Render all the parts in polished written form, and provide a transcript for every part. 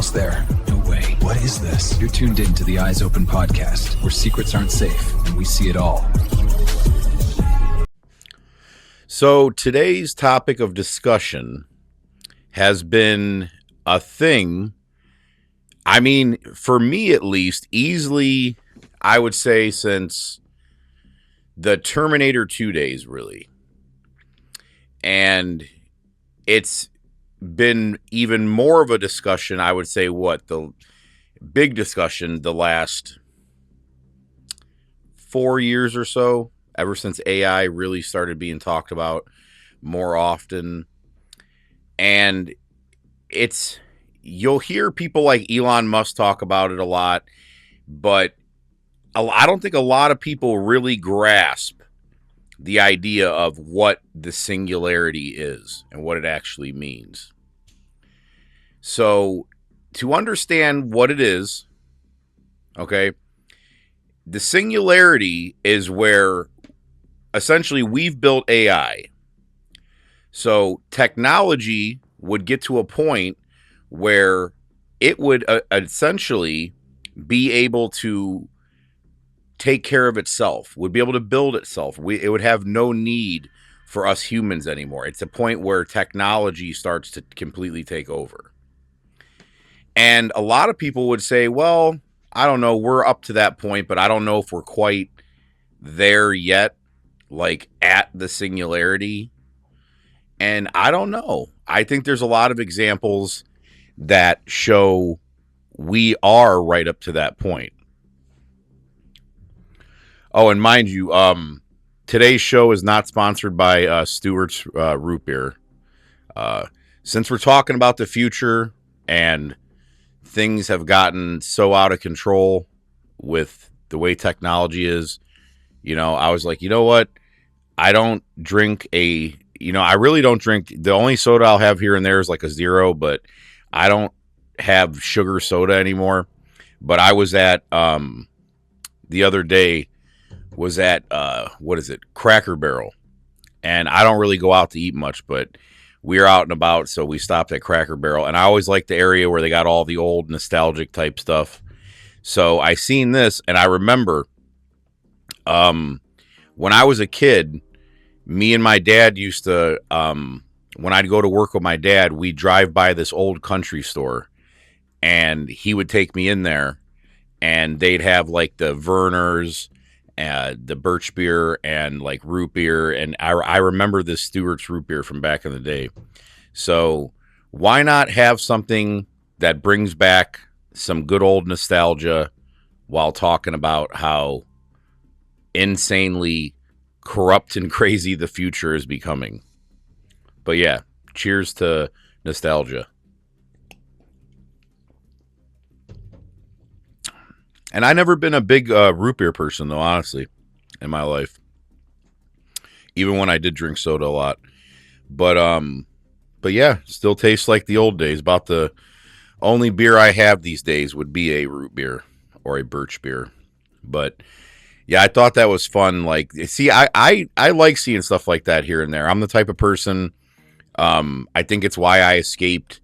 almost there. No way. What is this? You're tuned in to the Eyes Open podcast, where secrets aren't safe and we see it all. So today's topic of discussion has been a thing, I mean, for me at least, easily, I would say since the Terminator 2 days, really. And it's been even more of a discussion, I would say, the big discussion the last 4 years or so, ever since AI really started being talked about more often. And you'll hear people like Elon Musk talk about it a lot, but I don't think a lot of people really grasp the idea of what the singularity is and what it actually means. So, to understand what it is, okay, the singularity is where essentially we've built AI. So, technology would get to a point where it would essentially be able to take care of itself, would be able to build itself. It would have no need for us humans anymore. It's a point where technology starts to completely take over. And a lot of people would say, well, I don't know, we're up to that point, but I don't know if we're quite there yet, like at the singularity. And I don't know. I think there's a lot of examples that show we are right up to that point. Oh, and mind you, today's show is not sponsored by Stewart's Root Beer. Since we're talking about the future and things have gotten so out of control with the way technology is, I was like, you know what? I don't drink I really don't drink. The only soda I'll have here and there is like a zero, but I don't have sugar soda anymore. But I was at, the other day, was at Cracker Barrel, and I don't really go out to eat much, but we were out and about, so we stopped at Cracker Barrel, and I always like the area where they got all the old nostalgic type stuff. So I seen this, and I remember when I was a kid, me and my dad used to, when I'd go to work with my dad, we'd drive by this old country store, and he would take me in there, and they'd have like the Vernors, the birch beer, and like root beer. And I remember this Stewart's root beer from back in the day. So why not have something that brings back some good old nostalgia while talking about how insanely corrupt and crazy the future is becoming? But yeah, cheers to nostalgia. And I've never been a big root beer person, though, honestly, in my life. Even when I did drink soda a lot. But yeah, still tastes like the old days. About the only beer I have these days would be a root beer or a birch beer. But yeah, I thought that was fun. Like, see, I like seeing stuff like that here and there. I'm the type of person, I think it's why I escaped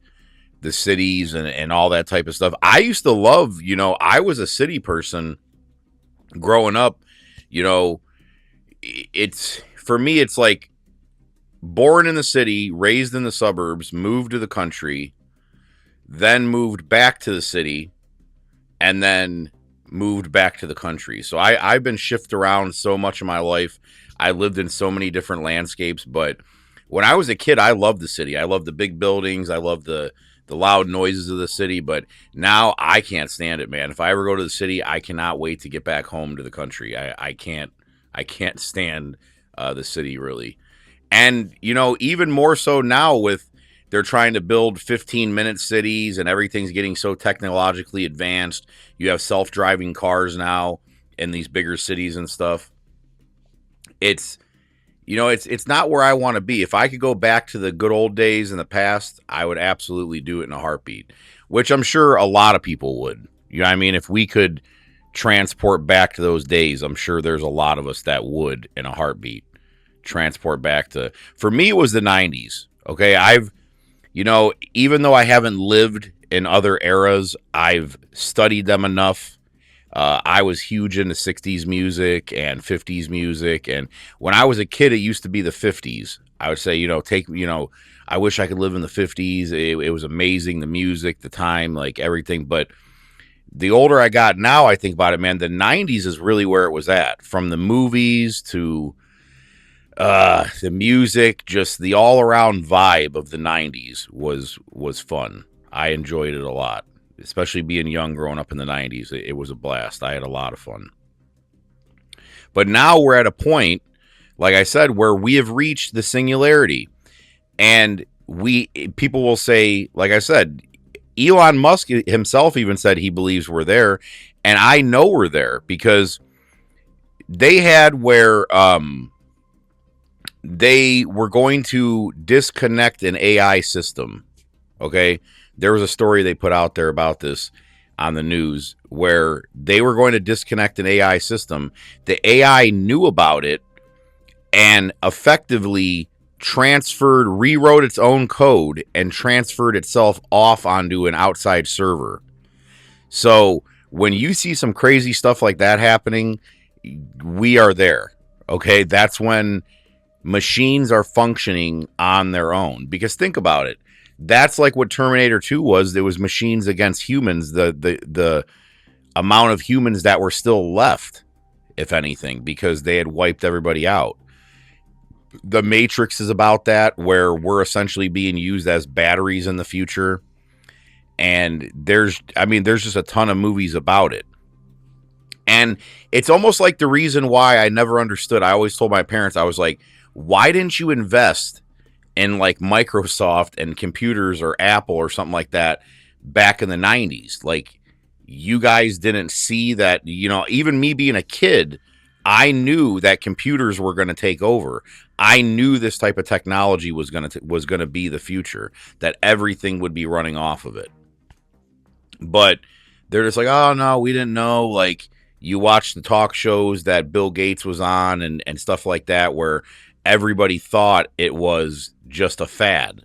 the cities and all that type of stuff. I used to love, I was a city person growing up. It's, for me, it's like born in the city, raised in the suburbs, moved to the country, then moved back to the city, and then moved back to the country. So I've been shifted around so much of my life. I lived in so many different landscapes, but when I was a kid, I loved the city. I loved the big buildings. I loved the loud noises of the city, but now I can't stand it, man. If I ever go to the city, I cannot wait to get back home to the country. I can't stand the city, really. And, even more so now with they're trying to build 15-minute cities and everything's getting so technologically advanced. You have self-driving cars now in these bigger cities and stuff. It's not where I want to be. If I could go back to the good old days in the past, I would absolutely do it in a heartbeat, which I'm sure a lot of people would. You know what I mean? If we could transport back to those days, I'm sure there's a lot of us that would in a heartbeat transport back to, for me, it was the 90s. Okay. Even though I haven't lived in other eras. I've studied them enough. I was huge into 60s music and 50s music. And when I was a kid, it used to be the 50s. I would say, I wish I could live in the 50s. It was amazing. The music, the time, like everything. But the older I got now, I think about it, man, the 90s is really where it was at. From the movies to the music, just the all-around vibe of the 90s was fun. I enjoyed it a lot, especially being young, growing up in the 90s. It was a blast. I had a lot of fun. But now we're at a point, like I said, where we have reached the singularity. And people will say, like I said, Elon Musk himself even said he believes we're there. And I know we're there because they had where they were going to disconnect an AI system. Okay. There was a story they put out there about this on the news where they were going to disconnect an AI system. The AI knew about it and effectively rewrote its own code and transferred itself off onto an outside server. So when you see some crazy stuff like that happening, we are there. Okay. That's when machines are functioning on their own. Because think about it. That's like what Terminator 2 was. There was machines against humans. The amount of humans that were still left, if anything, because they had wiped everybody out. The Matrix is about that, where we're essentially being used as batteries in the future. And there's just a ton of movies about it. And it's almost like the reason why I never understood. I always told my parents, I was like, why didn't you invest in like Microsoft and computers or Apple or something like that back in the 90s? Like, you guys didn't see that, even me being a kid, I knew that computers were going to take over. I knew this type of technology was going to be the future, that everything would be running off of it. But they're just like, oh no, we didn't know. Like, you watch the talk shows that Bill Gates was on and stuff like that, where everybody thought it was just a fad.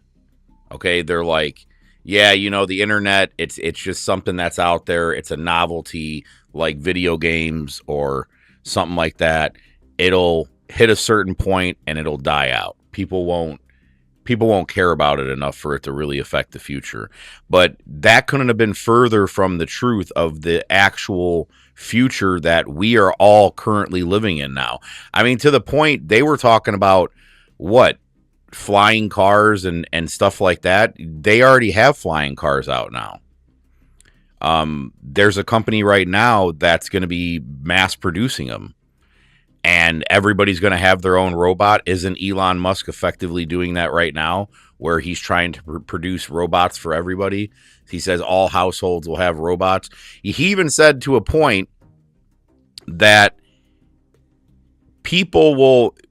Okay. They're like, yeah, the internet, it's just something that's out there. It's a novelty, like video games or something like that. It'll hit a certain point and it'll die out. People won't care about it enough for it to really affect the future. But that couldn't have been further from the truth of the actual future that we are all currently living in now. I mean, to the point they were talking about flying cars and stuff like that. They already have flying cars out now. There's a company right now that's going to be mass producing them. And everybody's going to have their own robot. Isn't Elon Musk effectively doing that right now, where he's trying to produce robots for everybody? He says all households will have robots. He even said to a point that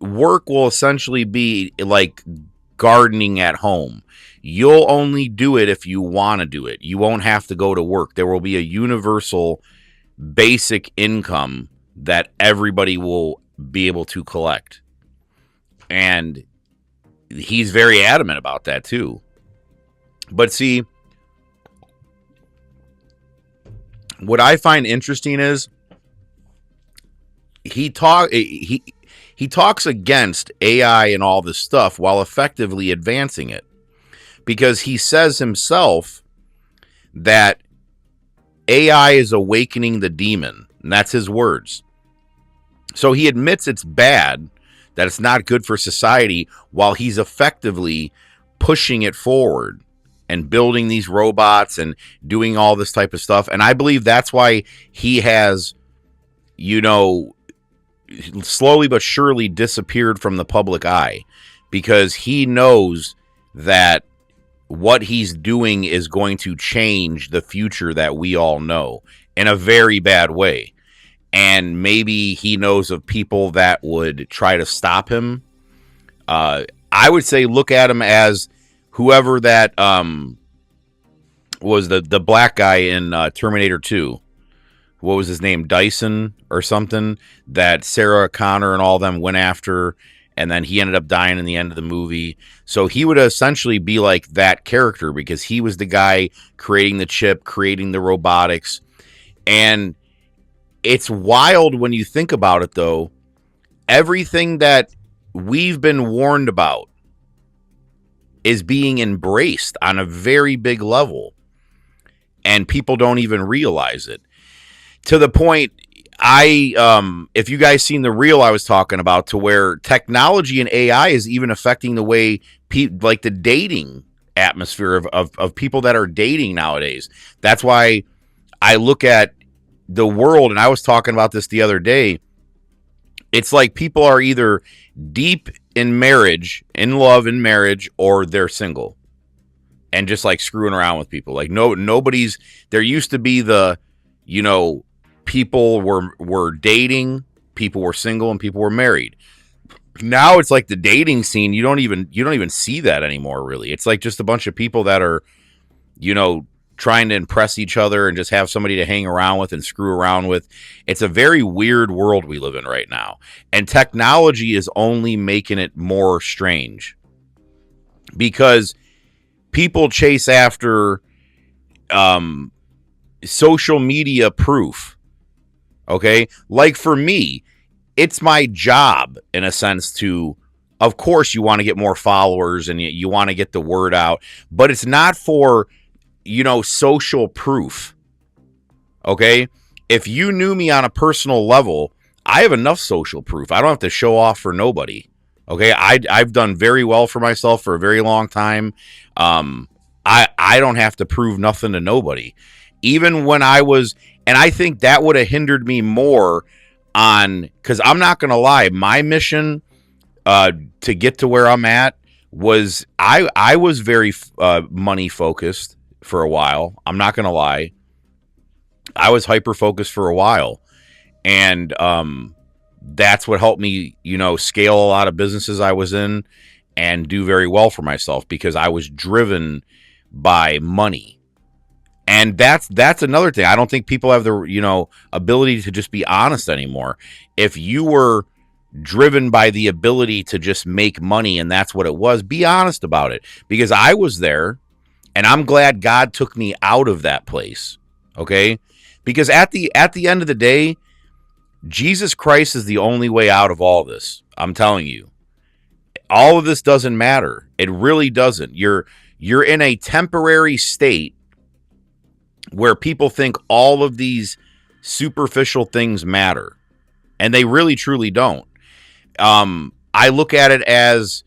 work will essentially be like gardening at home. You'll only do it if you want to do it. You won't have to go to work. There will be a universal basic income that everybody will be able to collect. And he's very adamant about that too. But see, what I find interesting is he talks against AI and all this stuff while effectively advancing it, because he says himself that AI is awakening the demon, and that's his words. So he admits it's bad, that it's not good for society, while he's effectively pushing it forward and building these robots and doing all this type of stuff. And I believe that's why he has, slowly but surely disappeared from the public eye, because he knows that what he's doing is going to change the future that we all know in a very bad way. And maybe he knows of people that would try to stop him. I would say look at him as whoever that was the black guy in Terminator 2. What was his name? Dyson or something, that Sarah Connor and all them went after. and then he ended up dying in the end of the movie. So he would essentially be like that character because he was the guy creating the chip, creating the robotics. And it's wild when you think about it, though. Everything that we've been warned about is being embraced on a very big level, and people don't even realize it. To the point, if you guys seen the reel I was talking about, to where technology and AI is even affecting the way like the dating atmosphere of people that are dating nowadays. That's why I look at the world, and I was talking about this the other day. It's like people are either deep in marriage, in love in marriage, or they're single and just like screwing around with people. Like nobody's, there used to be the, people were dating, people were single, and people were married. Now it's like the dating scene, you don't even see that anymore, really. It's like just a bunch of people that are, trying to impress each other and just have somebody to hang around with and screw around with. It's a very weird world we live in right now. And technology is only making it more strange because people chase after social media proof. Okay? Like for me, it's my job in a sense to, of course, you want to get more followers and you want to get the word out, but it's not for social proof. Okay? If you knew me on a personal level, I have enough social proof. I don't have to show off for nobody. Okay? I've done very well for myself for a very long time. I don't have to prove nothing to nobody. Even when I was, and I think that would have hindered me more because I'm not going to lie, my mission to get to where I'm at was, I was very money focused for a while. I'm not going to lie. I was hyper focused for a while. And that's what helped me, scale a lot of businesses I was in and do very well for myself because I was driven by money. And that's another thing. I don't think people have the, ability to just be honest anymore. If you were driven by the ability to just make money and that's what it was, be honest about it. Because I was there. And I'm glad God took me out of that place, okay? Because at the end of the day, Jesus Christ is the only way out of all this. I'm telling you. All of this doesn't matter. It really doesn't. You're in a temporary state where people think all of these superficial things matter. And they really, truly don't. I look at it as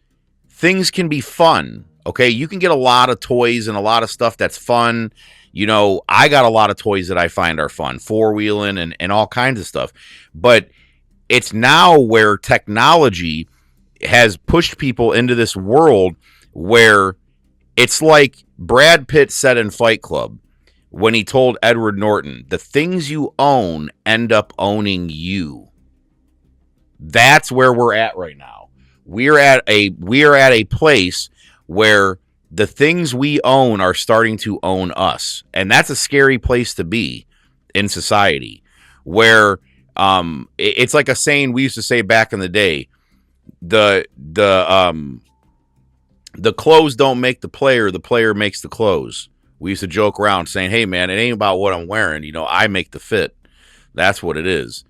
things can be fun. Okay, you can get a lot of toys and a lot of stuff that's fun. I got a lot of toys that I find are fun, four-wheeling and all kinds of stuff. But it's now where technology has pushed people into this world where it's like Brad Pitt said in Fight Club when he told Edward Norton, the things you own end up owning you. That's where we're at right now. We are at a place where the things we own are starting to own us. And that's a scary place to be in society where it's like a saying we used to say back in the day, the clothes don't make the player makes the clothes. We used to joke around saying, hey man, it ain't about what I'm wearing. I make the fit. That's what it is.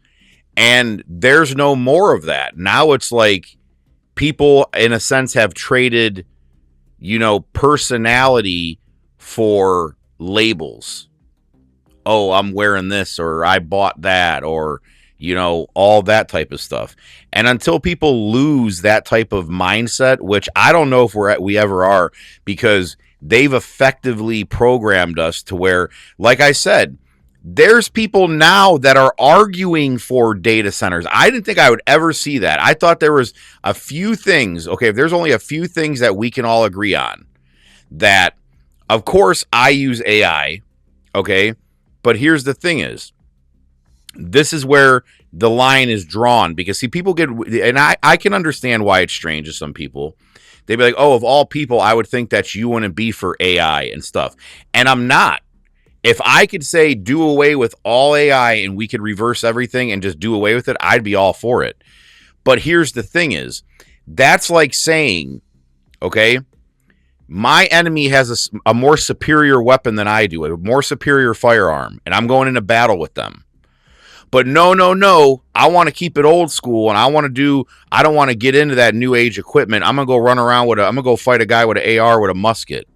And there's no more of that. Now it's like people in a sense have traded personality for labels. Oh, I'm wearing this, or I bought that, or, all that type of stuff. And until people lose that type of mindset, which I don't know if we ever are, because they've effectively programmed us to where, like I said, there's people now that are arguing for data centers. I didn't think I would ever see that. I thought there was a few things. Okay, if there's only a few things that we can all agree on, that, of course, I use AI. Okay, but here's the thing is, this is where the line is drawn, because see, people get, and I can understand why it's strange to some people. They'd be like, oh, of all people, I would think that you wouldn't be for AI and stuff. And I'm not. If I could say do away with all AI and we could reverse everything and just do away with it, I'd be all for it. But here's the thing is, That's like saying, okay, my enemy has a more superior weapon than I do, a more superior firearm, and I'm going into battle with them. But no, I want to keep it old school, and I don't want to get into that new age equipment. I'm going to go run around I'm going to go fight a guy with an AR with a musket.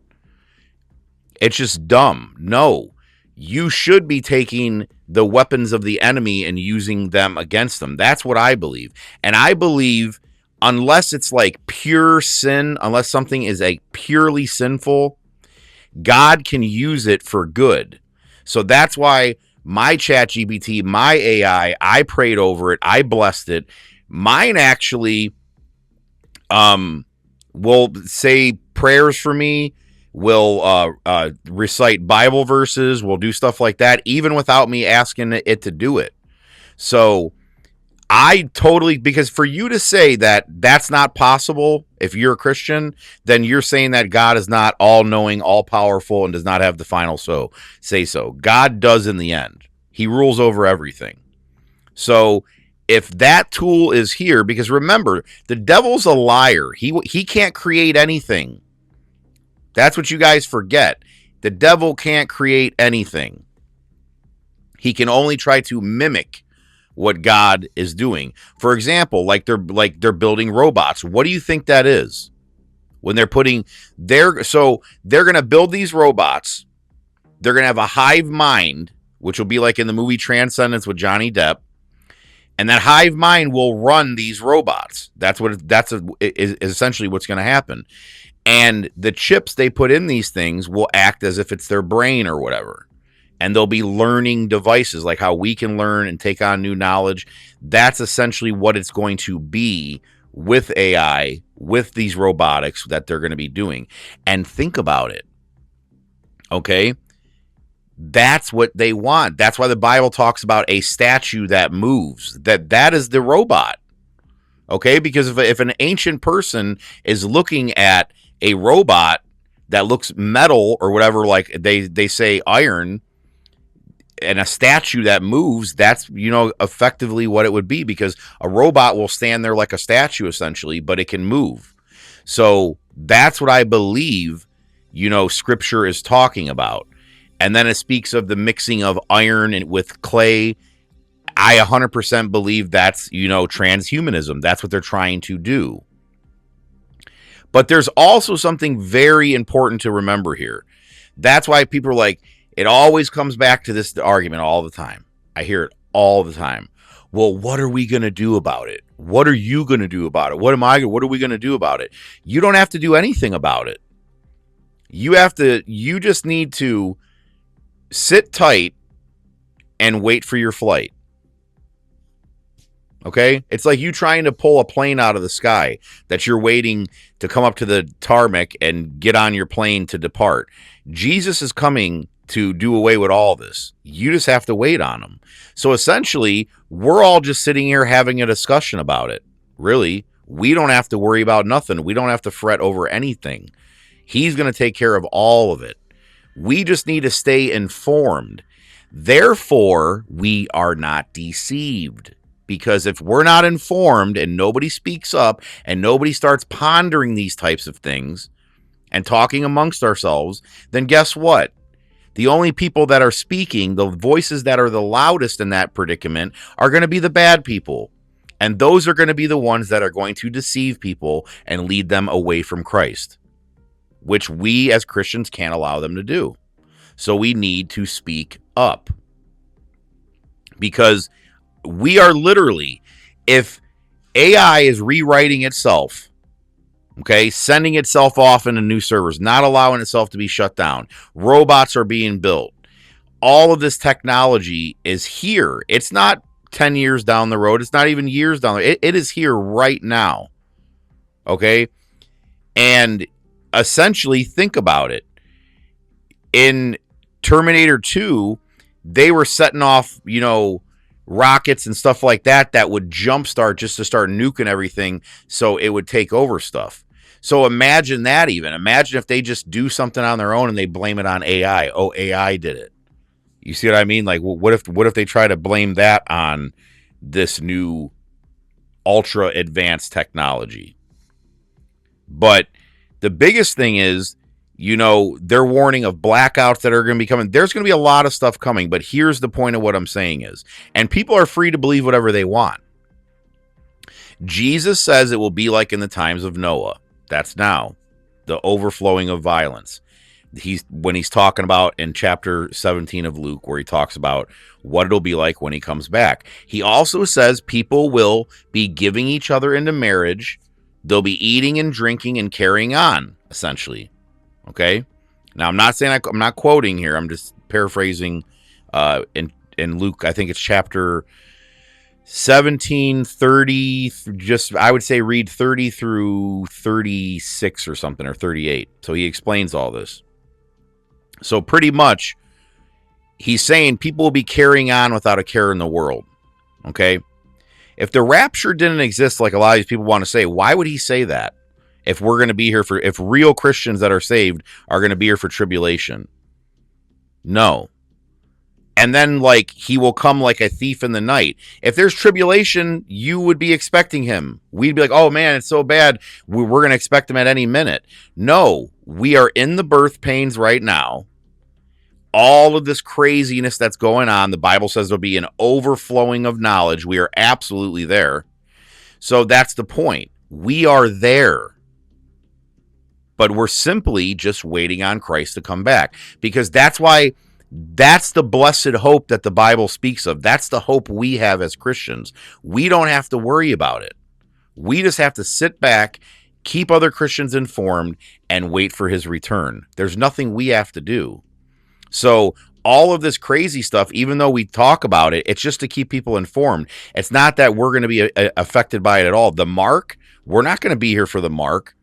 It's just dumb. No, you should be taking the weapons of the enemy and using them against them. That's what I believe. And I believe unless it's like pure sin, unless something is like purely sinful, God can use it for good. So that's why my ChatGPT, my AI, I prayed over it, I blessed it. Mine actually will say prayers for me, will recite Bible verses, will do stuff like that, even without me asking it to do it. So I totally, because for you to say that that's not possible if you're a Christian, then you're saying that God is not all knowing, all powerful, and does not have the final say so. God does in the end. He rules over everything. So if that tool is here, because remember, the devil's a liar. He can't create anything. That's what you guys forget. The devil can't create anything. He can only try to mimic what God is doing. For example, like they're building robots. What do you think that is? When they're going to build these robots, they're going to have a hive mind, which will be like in the movie Transcendence with Johnny Depp, and that hive mind will run these robots. That's essentially what's going to happen. And the chips they put in these things will act as if it's their brain or whatever. And they'll be learning devices like how we can learn and take on new knowledge. That's essentially what it's going to be with AI, with these robotics that they're going to be doing. And think about it. Okay? That's what they want. That's why the Bible talks about a statue that moves. That is the robot. Okay? Because if an ancient person is looking at a robot that looks metal or whatever, like they say iron, and a statue that moves, that's, effectively what it would be, because a robot will stand there like a statue essentially, but it can move. So that's what I believe, scripture is talking about. And then it speaks of the mixing of iron and with clay. I 100% believe that's, transhumanism. That's what they're trying to do. But there's also something very important to remember here. That's why people are like, it always comes back to this argument all the time. I hear it all the time. Well, what are we going to do about it? What are you going to do about it? What are we going to do about it? You don't have to do anything about it. You just need to sit tight and wait for your flight. Okay? It's like you trying to pull a plane out of the sky that you're waiting to come up to the tarmac and get on your plane to depart. Jesus is coming to do away with all this. You just have to wait on him. So essentially, we're all just sitting here having a discussion about it. Really, we don't have to worry about nothing. We don't have to fret over anything. He's going to take care of all of it. We just need to stay informed. Therefore, we are not deceived. Because if we're not informed and nobody speaks up and nobody starts pondering these types of things and talking amongst ourselves, then guess what? The only people that are speaking, the voices that are the loudest in that predicament, are going to be the bad people. And those are going to be the ones that are going to deceive people and lead them away from Christ, which we as Christians can't allow them to do. So we need to speak up. Because we are literally, if AI is rewriting itself, okay, sending itself off into new servers, not allowing itself to be shut down, robots are being built, all of this technology is here. It's not 10 years down the road. It's not even years down the road. It is here right now. Okay? And essentially, think about it. In Terminator 2, they were setting off, rockets and stuff like that would jumpstart just to start nuking everything so it would take over stuff. So imagine that even. Imagine if they just do something on their own and they blame it on AI. Oh, AI did it. You see what I mean? Like, what if they try to blame that on this new ultra advanced technology? But the biggest thing is, they're warning of blackouts that are going to be coming. There's going to be a lot of stuff coming, but here's the point of what I'm saying is, and people are free to believe whatever they want. Jesus says it will be like in the times of Noah. That's now the overflowing of violence. When he's talking about in chapter 17 of Luke, where he talks about what it'll be like when he comes back. He also says people will be giving each other into marriage. They'll be eating and drinking and carrying on, essentially. Okay? Now, I'm not saying I'm not quoting here. I'm just paraphrasing in Luke. I think it's chapter 17, 30, I would say read 30 through 36 or something, or 38. So he explains all this. So pretty much, he's saying people will be carrying on without a care in the world. Okay? If the rapture didn't exist, like a lot of these people want to say, why would he say that? If we're going to be here if real Christians that are saved are going to be here for tribulation. No. And then, he will come like a thief in the night. If there's tribulation, you would be expecting him. We'd be like, oh man, it's so bad. We're going to expect him at any minute. No, we are in the birth pains right now. All of this craziness that's going on, the Bible says there'll be an overflowing of knowledge. We are absolutely there. So that's the point. We are there. But we're simply just waiting on Christ to come back. Because that's the blessed hope that the Bible speaks of. That's the hope we have as Christians. We don't have to worry about it. We just have to sit back, keep other Christians informed, and wait for his return. There's nothing we have to do. So all of this crazy stuff, even though we talk about it, it's just to keep people informed. It's not that we're going to be affected by it at all. The mark, we're not going to be here for the mark.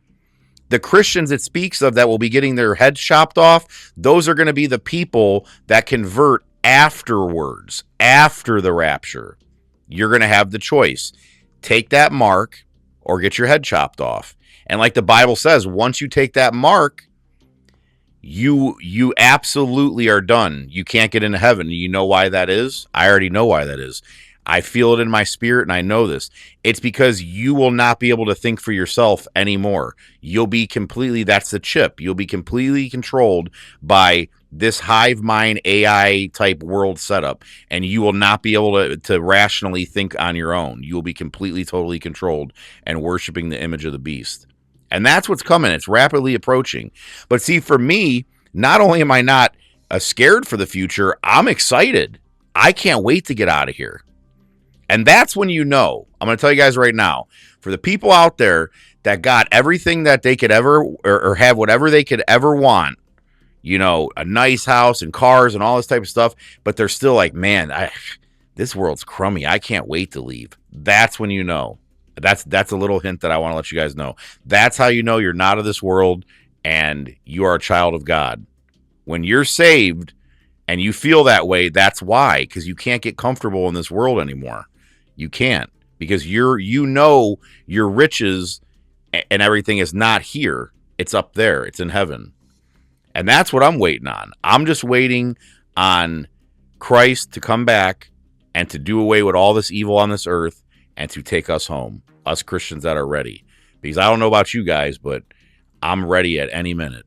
The Christians it speaks of that will be getting their heads chopped off, those are going to be the people that convert afterwards, after the rapture. You're going to have the choice. Take that mark or get your head chopped off. And like the Bible says, once you take that mark, you absolutely are done. You can't get into heaven. You know why that is? I already know why that is. I feel it in my spirit, and I know this. It's because you will not be able to think for yourself anymore. You'll be completely, that's the chip. You'll be completely controlled by this hive mind AI type world setup, and you will not be able to rationally think on your own. You will be completely, totally controlled and worshiping the image of the beast. And that's what's coming. It's rapidly approaching. But see, for me, not only am I not scared for the future, I'm excited. I can't wait to get out of here. And that's when I'm going to tell you guys right now, for the people out there that got everything that they could ever, or have whatever they could ever want, a nice house and cars and all this type of stuff, but they're still like, man, this world's crummy. I can't wait to leave. That's when That's a little hint that I want to let you guys know. That's how you know you're not of this world and you are a child of God. When you're saved and you feel that way, that's why, because you can't get comfortable in this world anymore. You can't, because your riches and everything is not here. It's up there. It's in heaven. And that's what I'm waiting on. I'm just waiting on Christ to come back and to do away with all this evil on this earth and to take us home, us Christians that are ready. Because I don't know about you guys, but I'm ready at any minute.